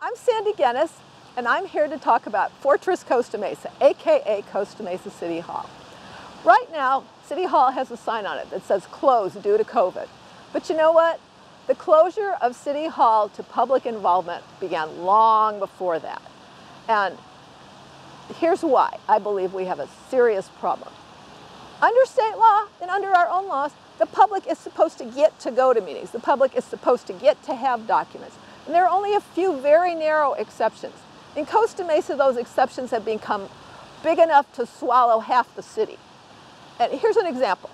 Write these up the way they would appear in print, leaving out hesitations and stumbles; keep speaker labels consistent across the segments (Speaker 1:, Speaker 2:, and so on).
Speaker 1: I'm Sandy Genis, and I'm here to talk about Fortress Costa Mesa, aka Costa Mesa City Hall. Right now, City Hall has a sign on it that says closed due to COVID. But you know what? The closure of City Hall to public involvement began long before that. And here's why I believe we have a serious problem. Under state law and under our own laws, the public is supposed to get to go to meetings. The public is supposed to get to have documents. And there are only a few very narrow exceptions. In Costa Mesa, those exceptions have become big enough to swallow half the city. And here's an example.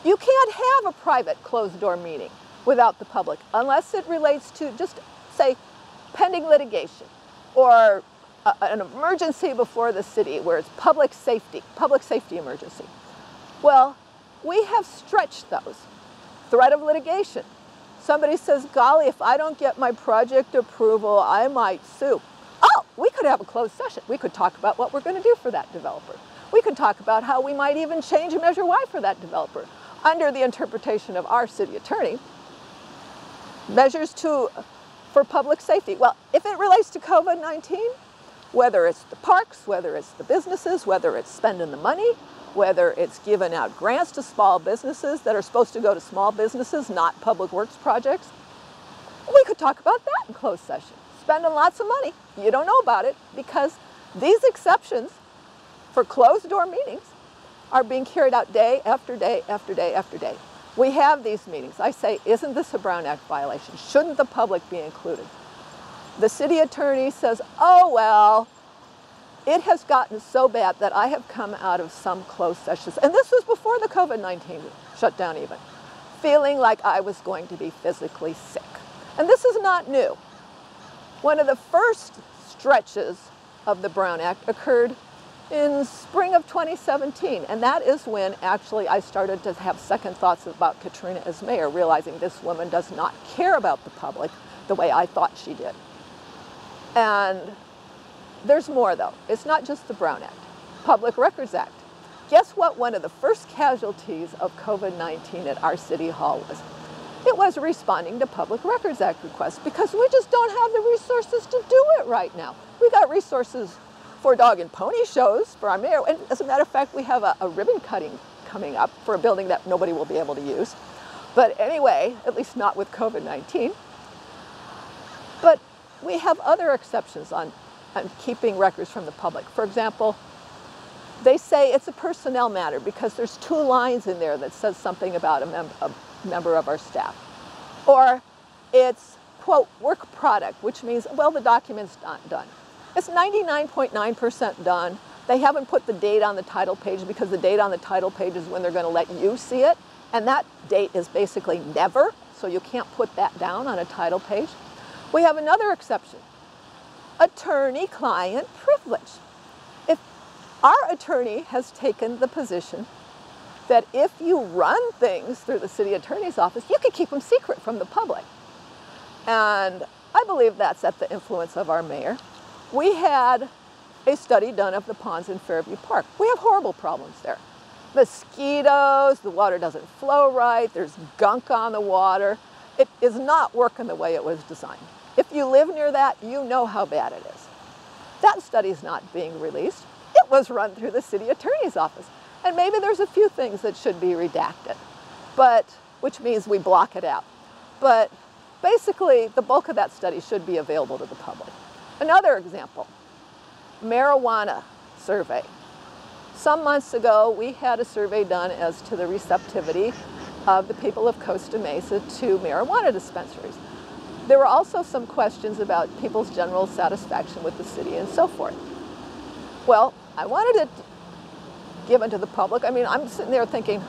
Speaker 1: You can't have a private closed-door meeting without the public unless it relates to just, say, pending litigation or an emergency before the city where it's public safety emergency. Well, we have stretched those. Threat of litigation. Somebody says, golly, if I don't get my project approval, I might sue. Oh, we could have a closed session. We could talk about what we're going to do for that developer. We could talk about how we might even change Measure Y for that developer. Under the interpretation of our city attorney, measures for public safety. Well, if it relates to COVID-19, whether it's the parks, whether it's the businesses, whether it's spending the money, whether it's giving out grants to small businesses that are supposed to go to small businesses, not public works projects, we could talk about that in closed session. Spending lots of money. You don't know about it because these exceptions for closed door meetings are being carried out day after day after day after day. We have these meetings. I say, isn't this a Brown Act violation? Shouldn't the public be included? The city attorney says, oh, well, it has gotten so bad that I have come out of some closed sessions, and this was before the COVID-19 shutdown even, feeling like I was going to be physically sick. And this is not new. One of the first stretches of the Brown Act occurred in spring of 2017, and that is when actually I started to have second thoughts about Katrina as mayor, realizing this woman does not care about the public the way I thought she did. And there's more though. It's not just the Brown Act. Public Records Act. Guess what one of the first casualties of COVID-19 at our City Hall was? It was responding to Public Records Act requests because we just don't have the resources to do it right now. We got resources for dog and pony shows for our mayor. And as a matter of fact, we have a ribbon cutting coming up for a building that nobody will be able to use. But anyway, at least not with COVID-19. But we have other exceptions on keeping records from the public. For example, they say it's a personnel matter because there's 2 lines in there that says something about a member of our staff. Or it's, quote, work product, which means, well, the document's not done. It's 99.9% done. They haven't put the date on the title page because the date on the title page is when they're going to let you see it. And that date is basically never, so you can't put that down on a title page. We have another exception. Attorney-client privilege. If our attorney has taken the position that if you run things through the city attorney's office, you can keep them secret from the public. And I believe that's at the influence of our mayor. We had a study done of the ponds in Fairview Park. We have horrible problems there. Mosquitoes, the water doesn't flow right, there's gunk on the water. It is not working the way it was designed. If you live near that, you know how bad it is. That study's not being released. It was run through the city attorney's office. And maybe there's a few things that should be redacted, which means we block it out. But basically, the bulk of that study should be available to the public. Another example, marijuana survey. Some months ago, we had a survey done as to the receptivity of the people of Costa Mesa to marijuana dispensaries. There were also some questions about people's general satisfaction with the city and so forth. Well, I wanted it given to the public. I mean, I'm sitting there thinking,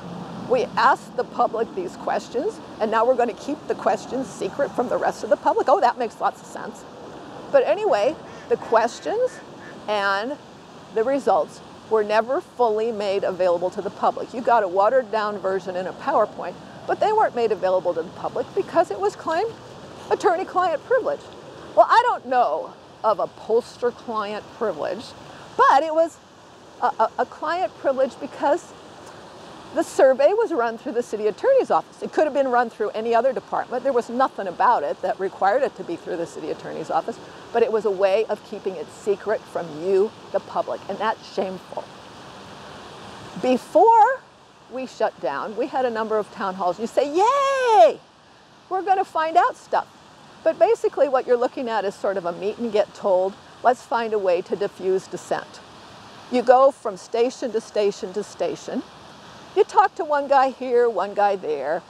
Speaker 1: we asked the public these questions, and now we're going to keep the questions secret from the rest of the public? Oh, that makes lots of sense. But anyway, the questions and the results were never fully made available to the public. You got a watered down version in a PowerPoint, but they weren't made available to the public because it was claimed attorney-client privilege. Well, I don't know of a pollster-client privilege, but it was a client privilege because The survey was run through the city attorney's office. It could have been run through any other department. There was nothing about it that required it to be through the city attorney's office, but it was a way of keeping it secret from you, the public, and that's shameful. Before we shut down, we had a number of town halls. You say, yay, we're going to find out stuff. But basically what you're looking at is sort of a meet and get told, let's find a way to diffuse dissent. You go from station to station to station. You talk to one guy here, one guy there.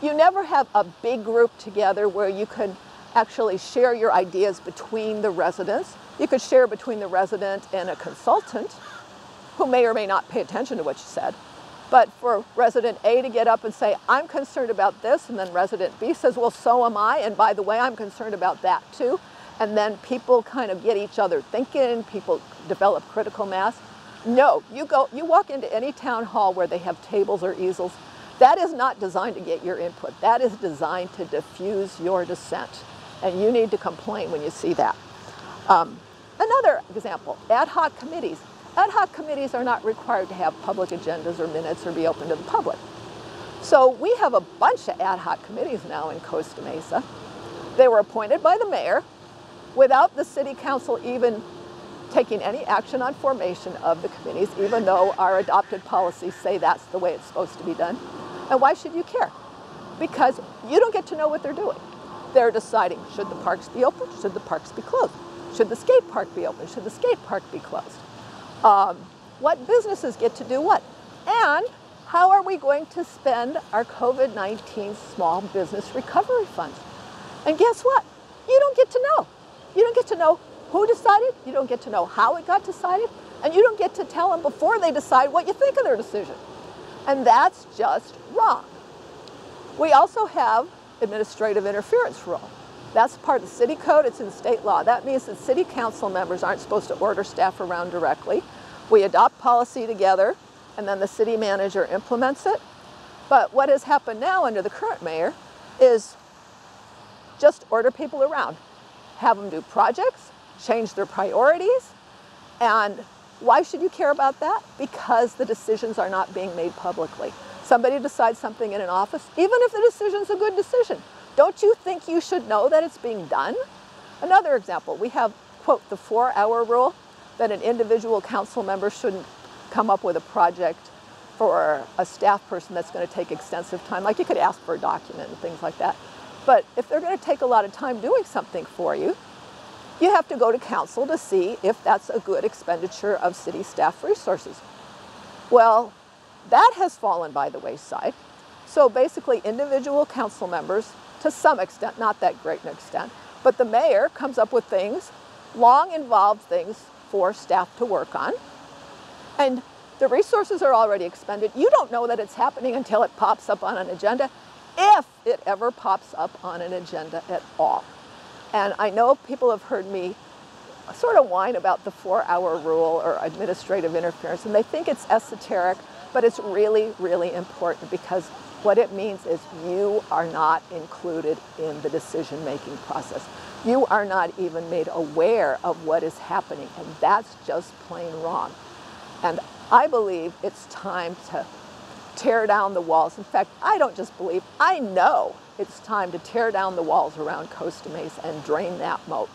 Speaker 1: You never have a big group together where you can actually share your ideas between the residents. You could share between the resident and a consultant who may or may not pay attention to what you said. But for resident A to get up and say, I'm concerned about this, and then resident B says, well, so am I, and by the way, I'm concerned about that too. And then people kind of get each other thinking, people develop critical mass. No, you walk into any town hall where they have tables or easels. That is not designed to get your input. That is designed to diffuse your dissent. And you need to complain when you see that. Another example, ad hoc committees. Ad hoc committees are not required to have public agendas or minutes or be open to the public. So we have a bunch of ad hoc committees now in Costa Mesa. They were appointed by the mayor without the city council even taking any action on formation of the committees, even though our adopted policies say that's the way it's supposed to be done. And why should you care? Because you don't get to know what they're doing. They're deciding, should the parks be open? Should the parks be closed? Should the skate park be open? Should the skate park be closed? What businesses get to do what? And how are we going to spend our COVID-19 small business recovery funds? And guess what? You don't get to know. You don't get to know who decided, you don't get to know how it got decided, and you don't get to tell them before they decide what you think of their decision. And that's just wrong. We also have administrative interference rule. That's part of the city code, it's in state law. That means that city council members aren't supposed to order staff around directly. We adopt policy together, and then the city manager implements it. But what has happened now under the current mayor is just order people around. Have them do projects, change their priorities, and why should you care about that? Because the decisions are not being made publicly. Somebody decides something in an office, even if the decision's a good decision, don't you think you should know that it's being done? Another example, we have, quote, the 4-hour rule, that an individual council member shouldn't come up with a project for a staff person that's going to take extensive time. Like you could ask for a document and things like that. But if they're going to take a lot of time doing something for you, you have to go to council to see if that's a good expenditure of city staff resources. Well, that has fallen by the wayside. So basically individual council members, to some extent, not that great an extent, but the mayor comes up with things, long involved things for staff to work on. And the resources are already expended. You don't know that it's happening until it pops up on an agenda, if it ever pops up on an agenda at all. And I know people have heard me sort of whine about the 4-hour rule or administrative interference, and they think it's esoteric, but it's really, really important because what it means is you are not included in the decision-making process. You are not even made aware of what is happening, and that's just plain wrong. And I believe it's time to tear down the walls. In fact, I don't just believe, I know it's time to tear down the walls around Costa Mesa and drain that moat.